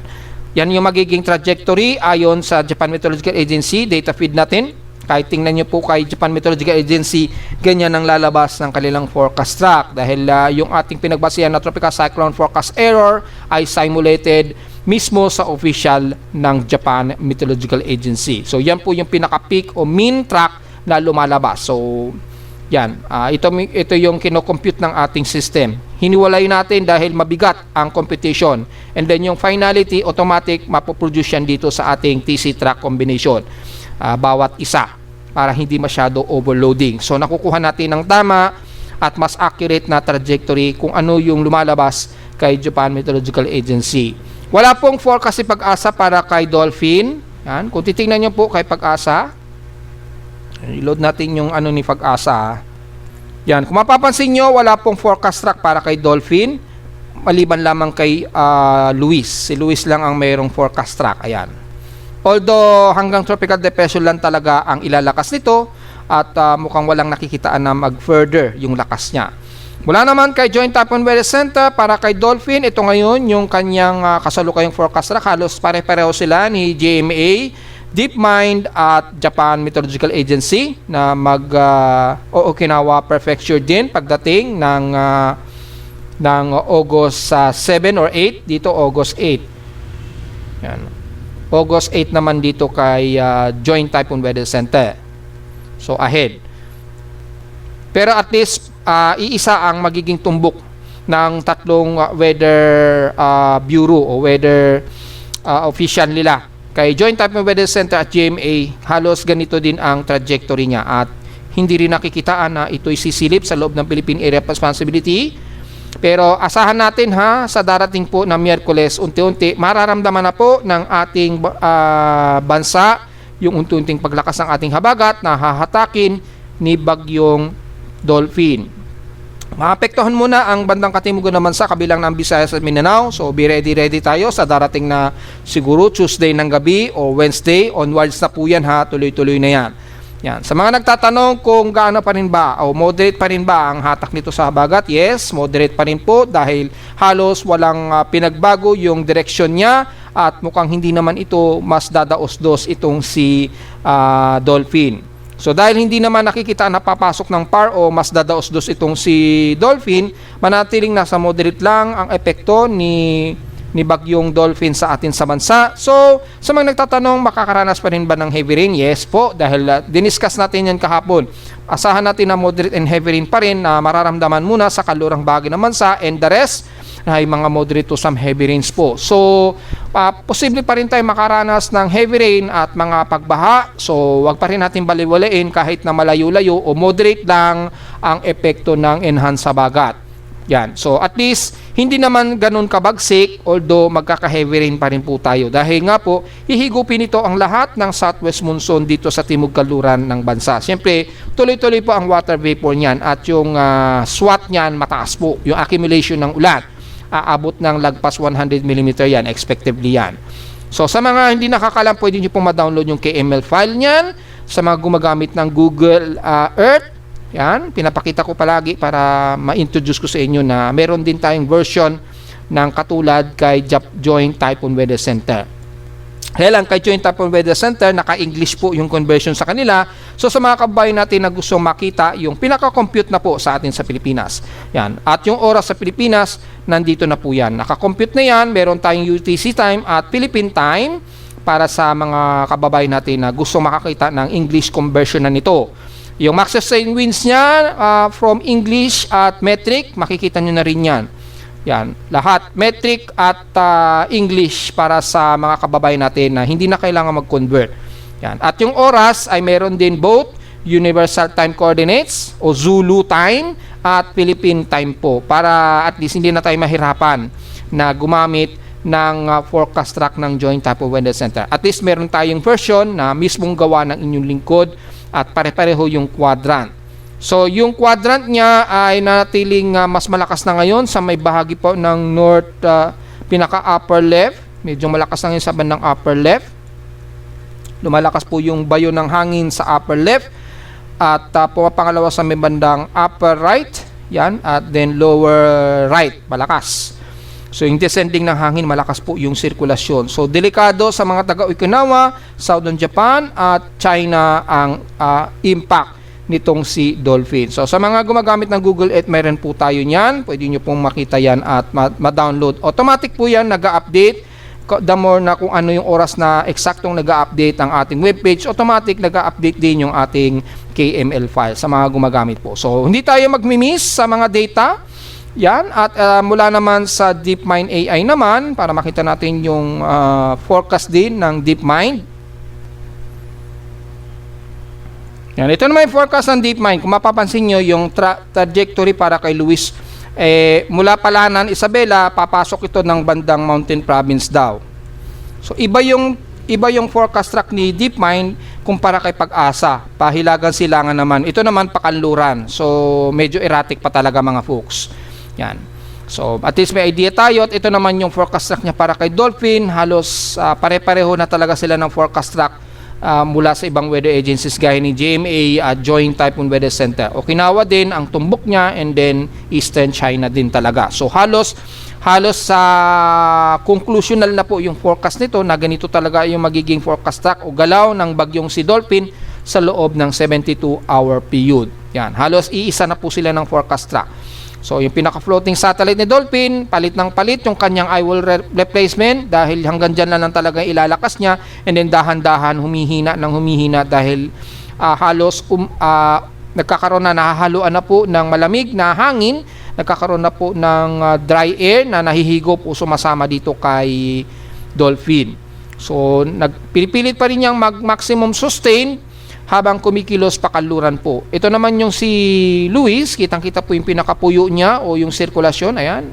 yung magiging trajectory ayon sa Japan Meteorological Agency data feed natin. Kahit tingnan nyo po kay Japan Meteorological Agency, ganyan ang lalabas ng kanilang forecast track dahil yung ating pinagbasihan na tropical cyclone forecast error ay simulated mismo sa official ng Japan Meteorological Agency. So yan po yung pinaka-peak o mean track na lumalabas. So yan, ito yung kinocompute ng ating system. Hiniwalay natin dahil mabigat ang computation. And then yung finality, automatic mapoproduce yan dito sa ating TC track combination. Bawat isa para hindi masyado overloading. So nakukuha natin ng tama at mas accurate na trajectory kung ano yung lumalabas kay Japan Meteorological Agency. Wala pong forecast si Pag-asa para kay Dolphin. Yan, kung titingnan nyo po kay Pag-asa, i-load natin yung ano ni Pag-asa. Yan, kung mapapansin nyo, wala pong forecast track para kay Dolphin, maliban lamang kay Luis. Si Luis lang ang mayroong forecast track. Ayan. Although hanggang tropical depression lang talaga ang ilalakas nito at mukhang walang nakikitaan na mag-further yung lakas niya. Mula naman kay Joint Typhoon Weather Center para kay Dolphin, ito ngayon yung kanyang kasalukuyang forecast track. Halos pare-pareho sila ni JMA, DeepMind at Japan Meteorological Agency na Okinawa Prefecture din pagdating ng August 7 or 8, dito August 8. Yan. August 8 naman dito kay Joint Typhoon Weather Center. So ahead. Pero at least iisa ang magiging tumbok ng tatlong weather bureau o weather official nila. Kay Joint Typhoon Weather Center at GMA, halos ganito din ang trajectory niya at hindi rin nakikitaan na ito'y sisilip sa loob ng Philippine Area of Responsibility. Pero asahan natin sa darating po na Miyerkules, unti-unti mararamdaman na po ng ating bansa yung unti-unting paglakas ng ating habagat na hahatakin ni Bagyong Dolphin. Maapektuhan muna ang bandang katimugan naman sa kabilang ng Visayas at Mindanao. So be ready tayo sa darating na siguro Tuesday ng gabi o Wednesday onwards na po yan tuloy-tuloy na yan. Yan. Sa mga nagtatanong kung gaano pa rin ba o moderate pa rin ba ang hatak nito sa habagat, yes, moderate pa rin po dahil halos walang pinagbago yung direksyon niya at mukhang hindi naman ito mas dadaos-dos itong si Dolphin. So dahil hindi naman nakikita na papasok ng PAR o mas dadaos-dos itong si Dolphin, manatiling nasa moderate lang ang epekto ni Bagyong Dolphin sa atin sa bansa. So, sa mga nagtatanong, makakaranas pa rin ba ng heavy rain? Yes po, dahil diniscuss natin yan kahapon. Asahan natin na moderate and heavy rain pa rin na mararamdaman muna sa kalurang bahagi ng bansa and the rest ay mga moderate to some heavy rains po. So, posible pa rin tayo makaranas ng heavy rain at mga pagbaha. So, wag pa rin natin baliwalain kahit na malayo-layo o moderate lang ang epekto ng enhanced habagat. Yan. So, at least, hindi naman ganun kabagsik, although magkaka-heavy rain pa rin po tayo. Dahil nga po, hihigupin ito ang lahat ng southwest monsoon dito sa timog kaluran ng bansa. Siyempre, tuloy-tuloy po ang water vapor niyan at yung SWAT niyan mataas po. Yung accumulation ng ulan, aabot ng lagpas 100 mm yan, expectively yan. So, sa mga hindi nakakalam, pwede nyo pong ma-download yung KML file niyan. Sa mga gumagamit ng Google Earth, yan, pinapakita ko palagi para ma-introduce ko sa inyo na meron din tayong version ng katulad kay Joint Typhoon Weather Center. Kaya lang, kay Joint Typhoon Weather Center, naka-English po yung conversion sa kanila. So, sa mga kabayan natin na gusto makita yung pinaka-compute na po sa atin sa Pilipinas. Yan. At yung oras sa Pilipinas, nandito na po yan. Naka-compute na yan. Meron tayong UTC time at Philippine time para sa mga kababayan natin na gusto makakita ng English conversion na nito. Yung max sustained winds niya from English at metric, makikita nyo na rin yan. Yan, lahat metric at English para sa mga kababayan natin na hindi na kailangan mag-convert. Yan. At yung oras ay meron din both Universal Time Coordinates o Zulu time at Philippine time po para at least hindi na tayo mahirapan na gumamit ng forecast track ng Joint Typhoon Weather Center. At least meron tayong version na mismong gawa ng inyong lingkod at pare-pareho yung quadrant. So, yung quadrant niya ay natiling mas malakas na ngayon sa may bahagi po ng north pinaka-upper left. Medyo malakas na ngayon sa bandang upper left. Lumalakas po yung bayo ng hangin sa upper left. At pumapangalawa sa may bandang upper right. Yan. At then lower right. Malakas. So, yung descending ng hangin, malakas po yung sirkulasyon. So, delikado sa mga taga-Okinawa, Southern Japan, at China ang impact nitong si Dolphin. So, sa mga gumagamit ng Google Earth, meron po tayo niyan. Pwede nyo pong makita yan at ma-download. Automatic po yan, nag-update. The more na kung ano yung oras na eksaktong nag-update ang ating webpage, automatic nag-update din yung ating KML file sa mga gumagamit po. So, hindi tayo mag-miss sa mga data. Yan, at mula naman sa DeepMind AI naman, para makita natin yung forecast din ng DeepMind. Yan, ito naman yung forecast ng DeepMind. Kung mapapansin nyo, yung trajectory para kay Luis, mula Palanan, Isabela, papasok ito ng bandang Mountain Province daw. So, iba yung forecast track ni DeepMind kumpara kay Pag-asa. Pahilagan Silangan naman. Ito naman Pakanluran. So, medyo erratic pa talaga mga folks. Yan. So, at least may idea tayo. At ito naman yung forecast track niya para kay Dolphin. Halos pare-pareho na talaga sila ng forecast track mula sa ibang weather agencies gaya ni GMA at Joint Typhoon Weather Center. Okinawa din ang tumbok niya and then Eastern China din talaga. So, halos sa conclusional na po yung forecast nito na ganito talaga yung magiging forecast track o galaw ng bagyong si Dolphin sa loob ng 72-hour period. Yan. Halos iisa na po sila ng forecast track. So yung pinaka-floating satellite ni Dolphin, palit ng palit yung kanyang eyewall replacement dahil hanggang dyan lang talaga ilalakas niya, and then dahan-dahan humihina ng humihina dahil halos nagkakaroon na, nahahaluan na po ng malamig na hangin, nagkakaroon na po ng dry air na nahihigo po sumasama dito kay Dolphin. So nagpipilit pa rin niyang mag-maximum sustain habang kumikilos pakanluran po. Ito naman yung si Luis, kitang-kita po yung pinakapuyo niya o yung sirkulasyon, ayan.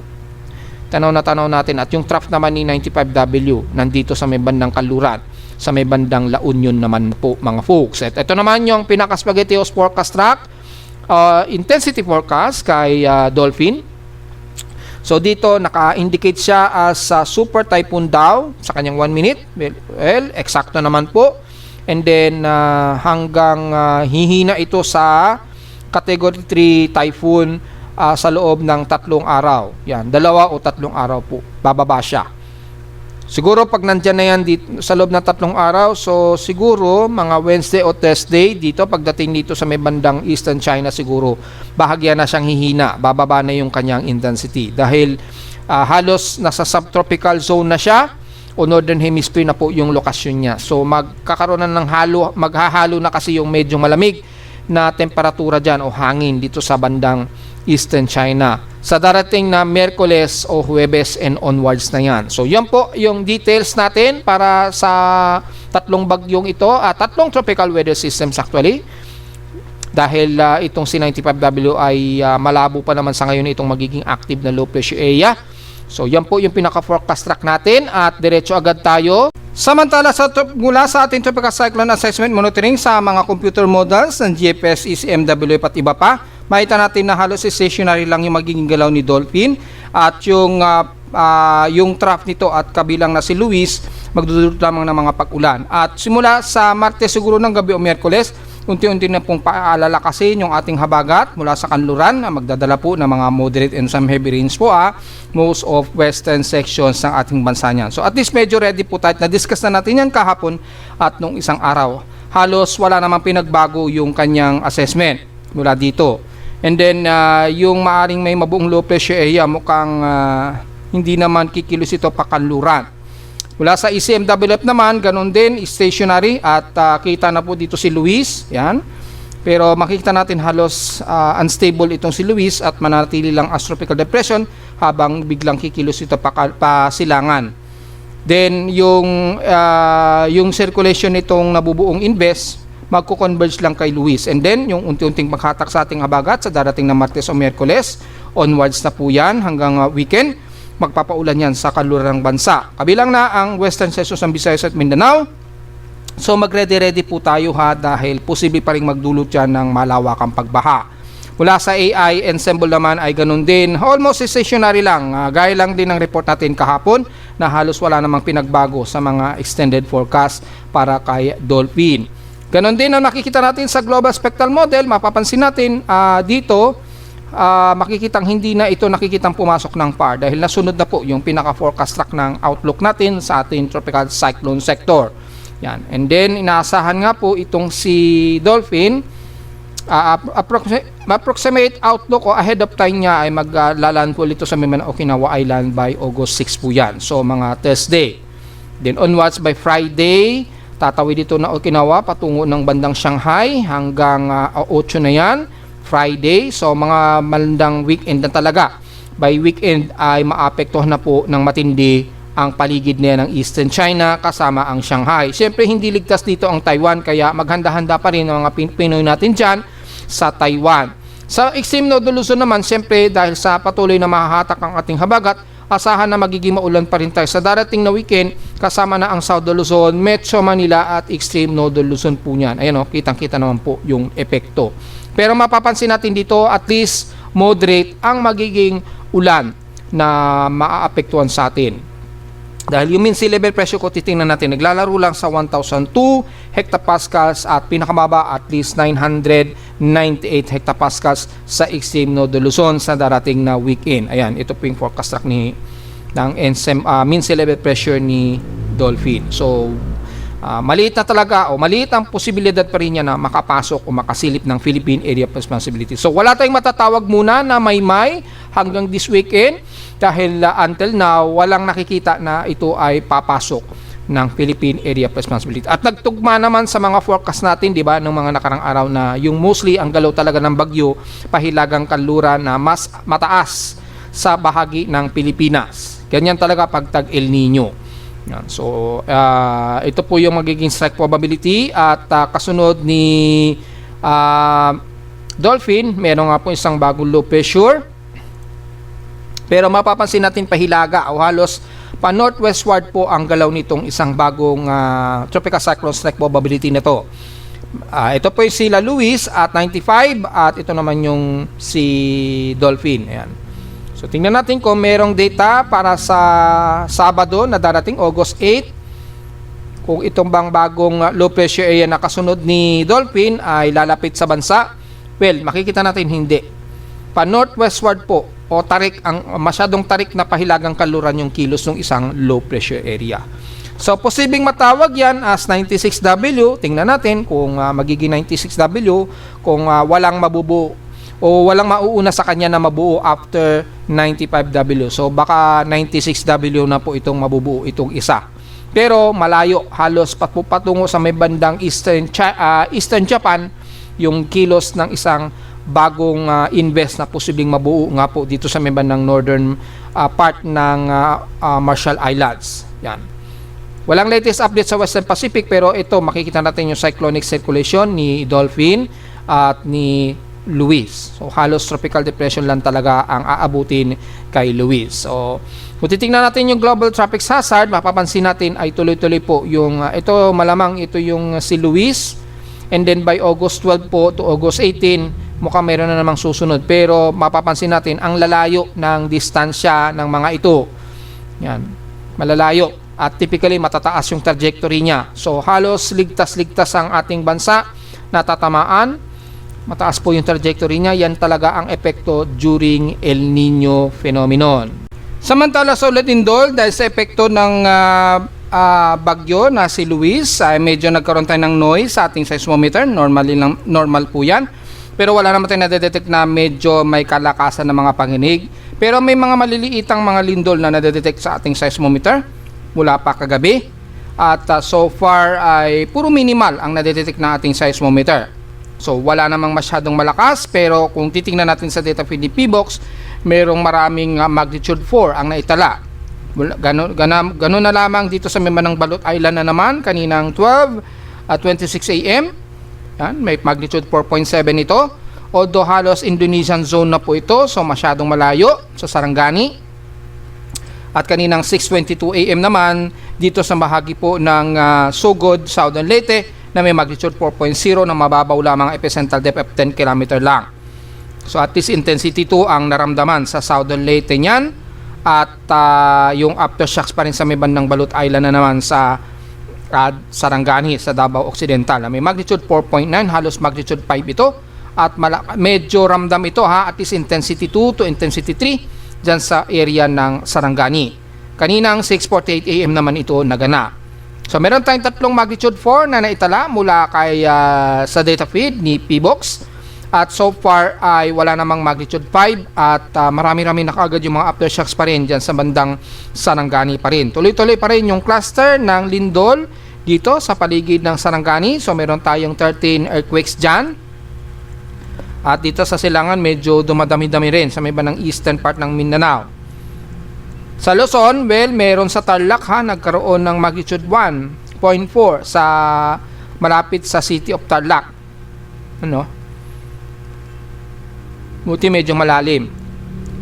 Tanaw natin. At yung trough naman ni 95W, nandito sa may bandang kanluran, sa may bandang La Union naman po mga folks. At ito naman yung pinaka-spaghettios forecast track, intensity forecast kay Dolphin. So dito naka-indicate siya as super typhoon daw sa kanyang 1 minute. Well, eksakto naman po. And then hanggang hihina ito sa category 3 typhoon sa loob ng 3 araw. Yan, 2 o 3 araw po. Bababa siya. Siguro pag nandyan na yan dito, sa loob ng 3 araw, so siguro mga Wednesday o Thursday dito, pagdating dito sa may bandang Eastern China, siguro bahagya na siyang hihina. Bababa na yung kanyang intensity. Dahil halos nasa subtropical zone na siya, o Northern Hemisphere na po yung lokasyon niya. So magkakaroon na ng maghahalo na kasi yung medyo malamig na temperatura dyan o hangin dito sa bandang Eastern China. Sa darating na Miyerkules o Huwebes and onwards na yan. So yan po yung details natin para sa tatlong bagyong ito, tatlong tropical weather systems actually. Dahil itong C95W ay malabo pa naman sa ngayon itong magiging active na low pressure area. So yan po yung pinaka-forecast track natin at diretso agad tayo. Samantala mula sa ating Tropical Cyclone Assessment Monitoring sa mga computer models ng GFS, ECMWF at iba pa, makita natin na halos stationary lang yung magiging galaw ni Dolphin at yung trough nito at kabilang na si Luis magdudulot lamang ng mga pag-ulan. At simula sa Martes siguro ng gabi o Miyerkules, unti-unti na pong paalalakasin yung ating habagat mula sa kanluran na magdadala po ng mga moderate and some heavy rains po most of western sections ng ating bansa niyan. So at least medyo ready po tayo. Na-discuss na natin yan kahapon at nung isang araw. Halos wala namang pinagbago yung kanyang assessment mula dito. And then yung maaring may mabuong low pressure area mukhang hindi naman kikilos ito pa kanluran. Mula sa ECMWF naman, ganun din, stationary at kita na po dito si Luis, yan. Pero makikita natin halos unstable itong si Luis at manatili lang as tropical depression habang biglang kikilos ito pa silangan. Then yung circulation nitong nabubuong inves, magko-converge lang kay Luis. And then yung unti-unting maghatak sa ating habagat sa darating na Martes o Miyerkules, onwards na po yan hanggang weekend. Magpapaulan yan sa kanluran ng bansa. Kabilang na ang Western sections ng Visayas at Mindanao. So mag-ready-ready po tayo dahil posible pa rin magdulot yan ng malawakang pagbaha. Mula sa AI ensemble naman ay ganun din. Almost stationary lang. Gaya lang din ng report natin kahapon na halos wala namang pinagbago sa mga extended forecast para kay Dolphin. Ganun din ang nakikita natin sa Global Spectral Model. Mapapansin natin dito makikitang hindi na ito nakikitang pumasok ng PAR dahil nasunod na po yung pinaka-forecast track ng outlook natin sa ating tropical cyclone sector. Yan. And then inaasahan nga po itong si Dolphin, approximate outlook o ahead of time niya ay maglalandfall ito sa Okinawa Island by August 6 po yan. So mga Thursday. Then onwards by Friday, tatawid dito na Okinawa patungo ng bandang Shanghai hanggang 8 na yan. Friday, so mga malandang weekend na talaga. By weekend ay maapektuhan na po ng matindi ang paligid niya ng Eastern China kasama ang Shanghai. Siyempre hindi ligtas dito ang Taiwan kaya maghanda-handa pa rin ang mga Pinoy natin dyan sa Taiwan. Sa extreme Northern Luzon naman, siyempre dahil sa patuloy na mahahatak ang ating habagat, asahan na magiging maulan pa rin tayo sa darating na weekend kasama na ang Southern Luzon, Metro Manila at extreme Northern Luzon po niyan. Ayan o, kitang-kita naman po yung epekto. Pero mapapansin natin dito at least moderate ang magiging ulan na maaapektuhan sa atin. Dahil yung mean sea level pressure ko titingnan natin, naglalaro lang sa 1,002 hectopascals at pinakamaba at least 998 hectopascals sa extreme Northern Luzon sa darating na weekend. Ayan, ito po yung forecast track ng mean sea level pressure ni Dolphin. So, maliit na talaga o maliit ang posibilidad pa rin niya na makapasok o makasilip ng Philippine Area of Responsibility. So wala tayong matatawag muna na may hanggang this weekend dahil until now walang nakikita na ito ay papasok ng Philippine Area of Responsibility. At nagtugma naman sa mga forecast natin, di ba, ng mga nakarang araw na yung mostly ang galaw talaga ng bagyo, pahilagang kanluran na mas mataas sa bahagi ng Pilipinas. Ganyan talaga pag tag El Nino. Yan. So, ito po yung magiging strike probability at kasunod ni Dolphin, meron nga po isang bagong low pressure. Pero mapapansin natin pahilaga o halos pa-northwestward po ang galaw nitong isang bagong tropical cyclone strike probability na to. Ito po yung sila Luis at 95 at ito naman yung si Dolphin. Ayan. So tingnan natin kung merong data para sa Sabado na darating August 8. Kung itong bang bagong low pressure area na kasunod ni Dolphin ay lalapit sa bansa. Well, makikita natin hindi. Pa-northwestward po o tarik ang masyadong tarik na pahilagang kanluran yung kilos ng isang low pressure area. So posibleng matawag yan as 96W. Tingnan natin kung magiging 96W kung walang mabubuo o walang mauuna sa kanya na mabuo after 95W. So baka 96W na po itong mabubuo itong isa. Pero malayo, halos patungo sa may bandang Eastern Japan yung kilos ng isang bagong invest na posibleng mabuo nga po dito sa may bandang northern part ng Marshall Islands. Yan. Walang latest update sa Western Pacific pero ito makikita natin yung cyclonic circulation ni Dolphin at ni Luis. So halos tropical depression lang talaga ang aabutin kay Luis. So kung titingnan natin yung global traffic hazard, mapapansin natin ay tuloy-tuloy po yung ito malamang ito yung si Luis, and then by August 12 po to August 18 mukhang meron na namang susunod, pero mapapansin natin ang lalayo ng distansya ng mga ito. Yan, malalayo at typically matataas yung trajectory niya. So halos ligtas-ligtas ang ating bansa na tatamaan. Mataas po yung trajectory niya. Yan talaga ang epekto during El Nino phenomenon. Samantala sa ulit Lindol, dahil sa epekto ng bagyo na si Luis, ay medyo nagkaroon tayo ng noise sa ating seismometer. Normal po yan. Pero wala naman tayo nadedetect na medyo may kalakasan ng mga panginig. Pero may mga maliliitang mga lindol na nadedetect sa ating seismometer mula pa kagabi. At so far ay puro minimal ang nadedetect na ating seismometer. So wala namang masyadong malakas, pero kung titingnan natin sa data feed ni PBOX, merong maraming magnitude 4 ang naitala. Ganun na lamang dito sa Mindanao Balot Island na naman kaninang 12 at 26 AM. Yan, may magnitude 4.7 ito. Although halos Indonesian zone na po ito, so masyadong malayo sa Sarangani. At kaninang 6:22 AM naman dito sa bahagi po ng Sugod, Southern Leyte, na may magnitude 4.0 na mababaw lamang epicentral depth of 10 km lang. So at least intensity 2 ang naramdaman sa Southern Leyte niyan. At yung aftershocks pa rin sa may bandang Balot Island na naman sa Sarangani sa Davao Occidental. May magnitude 4.9, halos magnitude 5 ito. At medyo ramdam ito at least intensity 2 to intensity 3 dyan sa area ng Sarangani. Kaninang 6:48 AM naman ito nagana. So meron tayong tatlong magnitude 4 na naitala mula kay sa data feed ni PBOX. At so far ay wala namang magnitude 5 at marami-rami na kaagad yung mga aftershocks pa rin dyan sa bandang Sarangani pa rin. Tuloy-tuloy pa rin yung cluster ng lindol dito sa paligid ng Sarangani. So meron tayong 13 earthquakes dyan. At dito sa Silangan medyo dumadami-dami rin sa may bandang eastern part ng Mindanao. Sa Luzon, well, meron sa Tarlac nagkaroon ng magnitude 1.4 sa malapit sa city of Tarlac. Buti medyo malalim.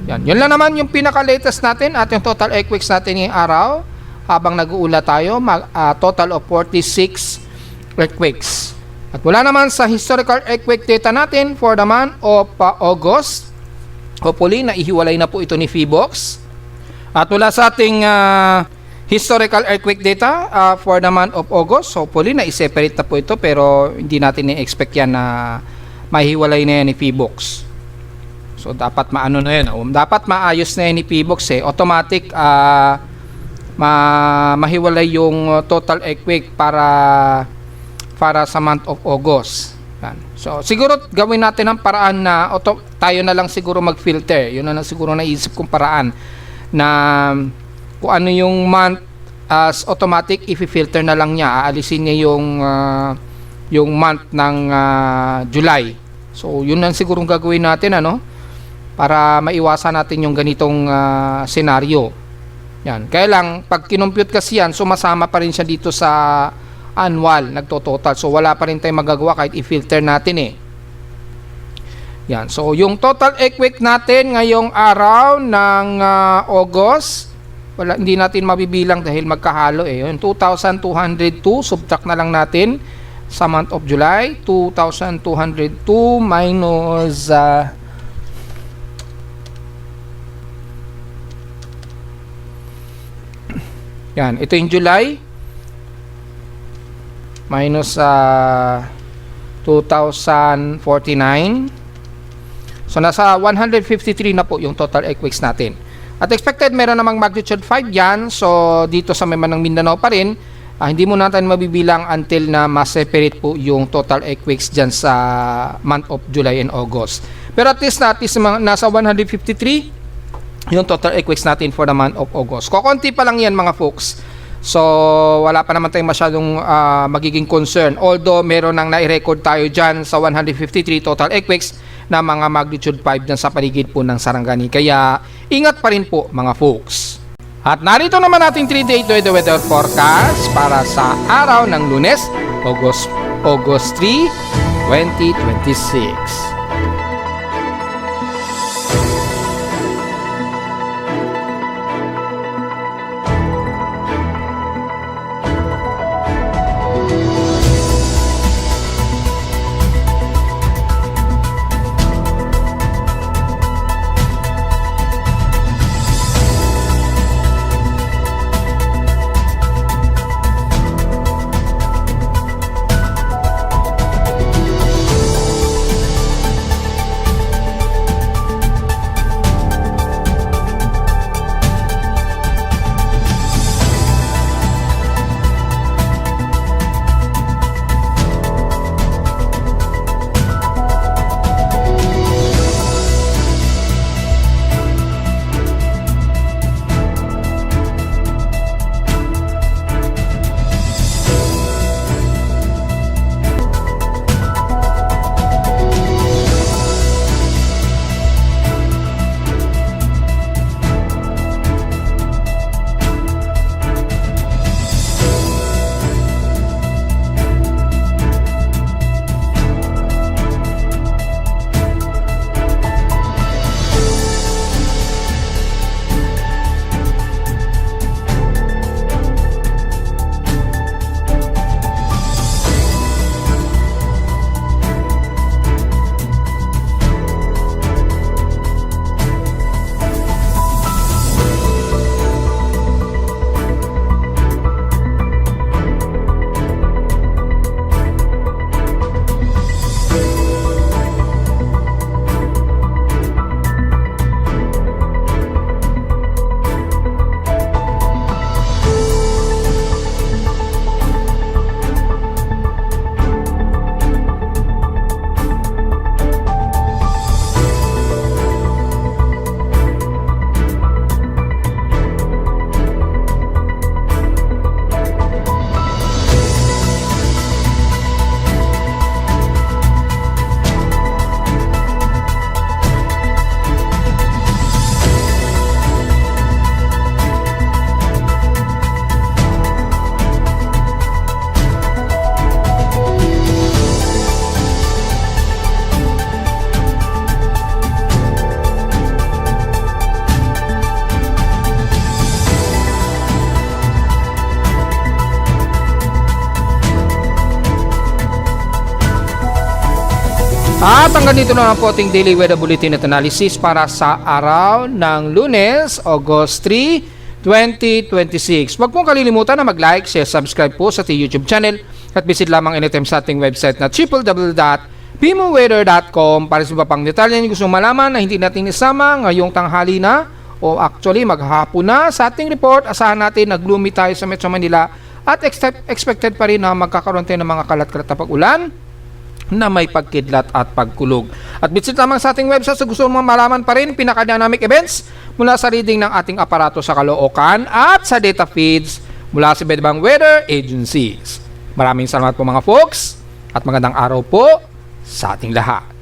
Yan. Yun lang naman yung pinaka-latest natin at yung total earthquakes natin ngayong araw habang nag-uula tayo, total of 46 earthquakes. At wala naman sa historical earthquake data natin for the month of August. Hopefully, naihiwalay na po ito ni PBOX. At wala sa ating historical earthquake data for the month of August. Hopefully, na-separate na po ito pero hindi natin i-expect yan na mahiwalay na yan ni PBOX. So, dapat maano na yan. Dapat maayos na yan ni PBOX. Automatic mahiwalay yung total earthquake para sa month of August. Yan. So siguro gawin natin ang paraan na tayo na lang siguro mag-filter. Yun na lang siguro naisip kong paraan na kung ano yung month as automatic, i-filter na lang niya, aalisin niya yung month ng July. So yun lang siguro gagawin natin, ano, para maiwasan natin yung ganitong senaryo. Yan. Kaya lang pag kinompute kasi yan, sumasama pa rin siya dito sa annual, nagtototal. So wala pa rin tayong magagawa kahit i-filter natin eh. Yan. So yung total earthquake natin ngayong araw ng August, hindi natin mabibilang dahil magkahalo eh. Yung 2,202, subtract na lang natin sa month of July. 2,202 minus yan, ito yung July minus 2,049. So nasa 153 na po yung total earthquakes natin. At expected meron namang magnitude 5 yan. So dito sa Manang Mindanao pa rin, hindi mo natin mabibilang until na ma-separate po yung total earthquakes dyan sa month of July and August. Pero at least nasa 153 yung total earthquakes natin for the month of August. Kukunti pa lang yan mga folks. So wala pa naman tayong masyadong magiging concern. Although meron nang nai-record tayo dyan sa 153 total earthquakes na mga magnitude 5 dyan sa paligid po ng Sarangani. Kaya ingat pa rin po mga folks. At narito naman ating 3-day weather forecast para sa araw ng Lunes, August 3, 2026. At hanggang dito na po ating daily weather bulletin at analysis para sa araw ng Lunes, August 3, 2026. Huwag pong kalilimutan na mag-like, share, subscribe po sa ating YouTube channel at visit lamang anytime sa ating website na www.pimoweather.com para sa iba pang detalye na gusto malaman na hindi natin isama ngayong tanghali na o actually maghapon na sa ating report. Asahan natin na gloomy tayo sa Metro Manila at expected pa rin na magkakaroon tayo ng mga kalat-kalat na pag-ulan na may pagkidlat at pagkulog. At visit lamang sa ating website sa gusto mong malaman pa rin pinaka-dynamic events mula sa reading ng ating aparato sa Caloocan at sa data feeds mula sa iba't ibang weather agencies. Maraming salamat po mga folks at magandang araw po sa ating lahat.